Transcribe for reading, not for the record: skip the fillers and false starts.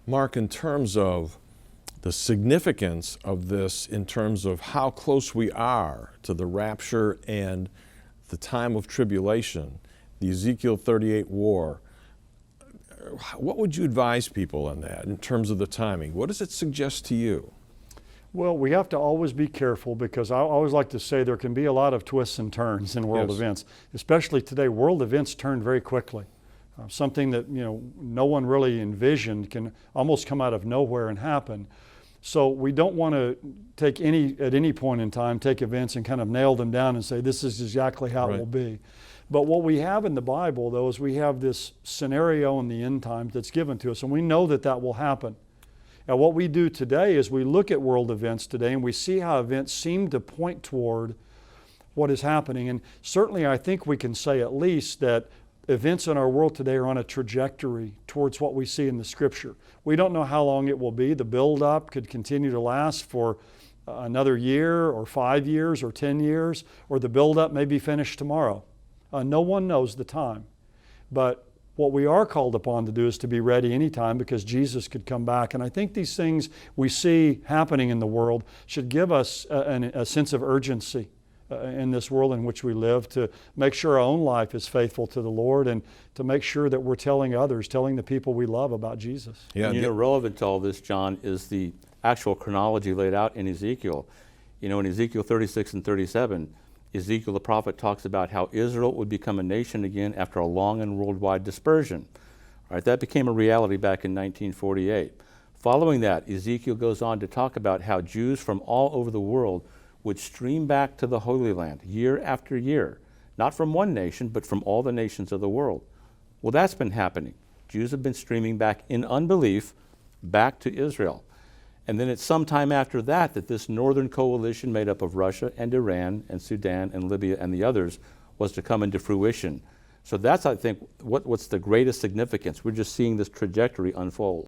Mark, in terms of the significance of this, in terms of how close we are to the rapture and the time of tribulation, the Ezekiel 38 war, what would you advise people on that in terms of the timing? What does it suggest to you? Well, we have to always be careful, because I always like to say there can be a lot of twists and turns in world events, especially today. World events turn very quickly. Something that no one really envisioned can almost come out of nowhere and happen. So we don't want to at any point in time, take events and kind of nail them down and say this is exactly how it will be. But what we have in the Bible, though, is we have this scenario in the end times that's given to us, and we know that that will happen. And what we do today is we look at world events today and we see how events seem to point toward what is happening. And certainly I think we can say at least that events in our world today are on a trajectory towards what we see in the Scripture. We don't know how long it will be. The build-up could continue to last for another year or 5 years or 10 years, or the build-up may be finished tomorrow. No one knows the time. But what we are called upon to do is to be ready anytime, because Jesus could come back. And I think these things we see happening in the world should give us a sense of urgency in this world in which we live, to make sure our own life is faithful to the Lord, and to make sure that we're telling others, telling the people we love about Jesus. Yeah, relevant to all this, John, is the actual chronology laid out in Ezekiel. In Ezekiel 36 and 37, Ezekiel the prophet talks about how Israel would become a nation again after a long and worldwide dispersion. All right, that became a reality back in 1948. Following that, Ezekiel goes on to talk about how Jews from all over the world would stream back to the Holy Land year after year, not from one nation, but from all the nations of the world. Well, that's been happening. Jews have been streaming back in unbelief back to Israel. And then it's sometime after that that this northern coalition made up of Russia and Iran and Sudan and Libya and the others was to come into fruition. So that's, I think, what's the greatest significance. We're just seeing this trajectory unfold.